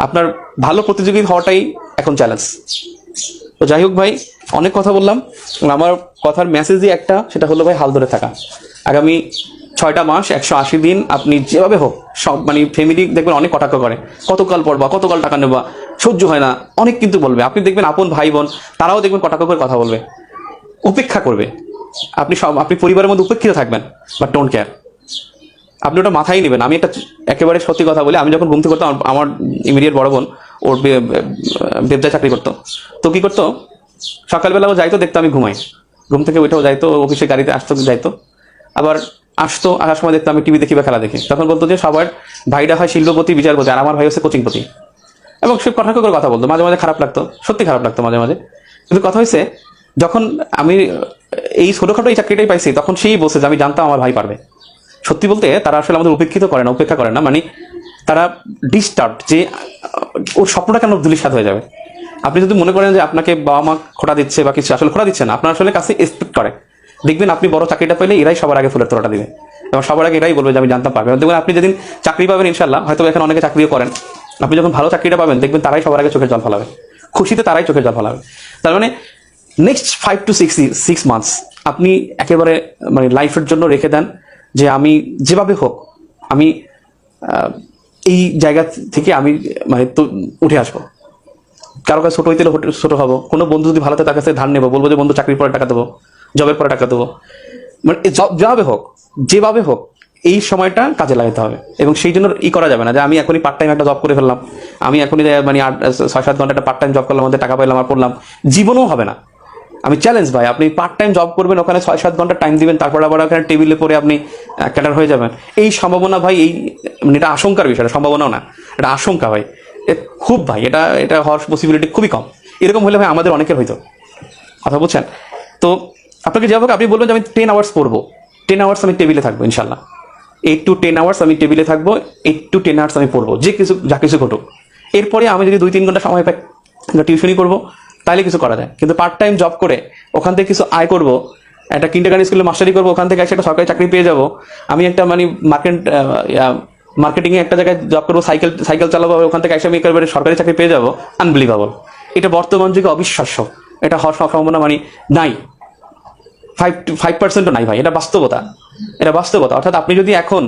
আপনার ভালো প্রতিযোগী হওয়াটাই এখন চ্যালেঞ্জ। তো যাই হোক ভাই, অনেক কথা বললাম। আমার কথার মেসেজই একটা, সেটা হলো ভাই হাল ধরে থাকা। আগামী 6টা মাস 180 দিন আপনি যেভাবে হোক সব মানে ফ্যামিলি দেখবেন অনেক কটাক্ষ করে, কতকাল পড়বা, কতকাল টাকা নেবা, সহ্য হয় না, অনেক কিন্তু বলবে। আপনি দেখবেন আপন ভাই বোন তারাও দেখবেন কটাক্ষ করে কথা বলবে, উপেক্ষা করবে। আপনি পরিবারের মধ্যে উপেক্ষিত থাকবেন, বাট ডোন্ট কেয়ার। আপনি ওটা মাথায় নেবেন। আমি একটা একেবারে সত্যি কথা বলি, আমি যখন ঘুম থেকে করতাম, আমার ইমিডিয়েট বড় বোন ওর বেবদায় চাকরি করতো। তো কি করতো, সকালবেলা ও যাইতো, দেখতো আমি ঘুমাই, ঘুম থেকে উঠেও যাইতো, অফিসে গাড়িতে আসতো যাইতো, আবার আসতো, আসার সময় দেখতো আমি টিভি দেখি বা খেলা দেখি। তখন বলতো যে সবার ভাইটা হয় শিল্পপতি, বিচারপতি, আর আমার ভাই হচ্ছে কোচিংপতি। এবং সে কটাক্ষ করে কথা বলতো, মাঝে মাঝে খারাপ লাগতো, সত্যি খারাপ লাগতো মাঝে মাঝে। কিন্তু কথা হয়েছে, যখন আমি এই ছোটখাটো এই চাকরিটাই পাইছি, তখন সেই বলছে যে আমি জানতাম আমার ভাই পারবে। সত্যি বলতে তারা আসলে আমাদের উপেক্ষিত করে না, উপেক্ষা করে না, মানে তারা ডিস্টার্ব যে ওর স্বপ্নটা কেন ধূলিসাৎ হয়ে যাবে। আপনি যদি মনে করেন যে আপনাকে বাবা মা খোটা দিচ্ছে বা কিছু, আসলে খোটা দিচ্ছে না, আপনার আসলে কাছে এক্সপেক্ট করে। দেখবেন আপনি বড় চাকরিটা পেলে এরাই সবার আগে ফুলের তোড়াটা দিবে, এবং সবার আগে এরাই বলবে যে আমি জানতাম পারবে। দেখবেন আপনি যেদিন চাকরি পাবেন ইনশাল্লাহ, হয়তো এখানে অনেকে চাকরিও করেন, আপনি যখন ভালো চাকরিটা পাবেন দেখবেন তারাই সবার আগে চোখের জল ফেলাবে, খুশিতে তারাই চোখের জল ফেলাবে। তার মানে নেক্সট 5 to 6 মান্থস আপনি একেবারে মানে লাইফের জন্য রেখে দেন যে আমি যেভাবে হোক আমি এই জায়গা থেকে আমি মানে তো উঠে আসবো। কারো কাছে ছোট হইতে ছোট হবো, কোনো বন্ধু যদি ভালো থাকে তার কাছে ধার নেবো, বলবো যে বন্ধু চাকরির পরে টাকা দেবো, জবের পরে টাকা দেবো, মানে যেভাবে হোক এই সময়টা কাজে লাগাতে হবে। এবং সেই জন্য করা যাবে না যে আমি এখনই পার্ট টাইম একটা জব করে ফেললাম, আমি এখনই মানে 6-7 ঘন্টা একটা পার্ট টাইম জব করলাম, আমাদের টাকা পাইলাম আর পড়লাম, জীবনেও হবে না। আমি চ্যালেঞ্জ ভাই, আপনি পার্ট টাইম জব করবেন, ওখানে 6-7 ঘন্টা টাইম দিবেন, তারপর আবার ওখানে টেবিলে পরে আপনি ক্যাডার হয়ে যাবেন। এই সম্ভাবনা ভাই, এই মানে এটা আশঙ্কার বিষয়, সম্ভাবনাও না, এটা আশঙ্কা ভাই। খুব ভাই, এটা এটা হওয়ার পসিবিলিটি খুবই কম। এরকম হলে ভাই আমাদের অনেকের হইতো, কথা বলছেন। তো আপনাকে যেভাবে আপনি বলবেন যে আমি 10 আওয়ার্স পড়বো, 10 আওয়ার্স আমি টেবিলে থাকবো ইনশাল্লাহ, 8 to 10 আওয়ার্স আমি টেবিলে থাকবো, 8 to 10 আওয়ার্স আমি পড়বো, যা কিছু ঘটুক। এরপরে আমি যদি 2-3 ঘন্টা সময় পাই টিউশনই করবো, তাহলে কিছু করা যায়। কিন্তু পার্ট টাইম জব করে ওখান থেকে কিছু আয় করবো, একটা কিন্ডারগার্টেন স্কুলে মাস্টারি করবো, ওখান থেকে একটা সরকারি চাকরি পেয়ে যাবো, আমি একটা মানে মার্কেটিংয়ে একটা জায়গায় জব করবো, সাইকেল চালাবো, ওখান থেকে এসে আমি একেবারে সরকারি চাকরি পেয়ে যাবো, আনবিলিভেবল। এটা বর্তমান যুগে অবিশ্বাস্য, এটা হওয়ার সম্ভাবনা মানে নাই, 5% নাই ভাই, এটা বাস্তবতা, এটা বাস্তবতা। অর্থাৎ আপনি যদি এখন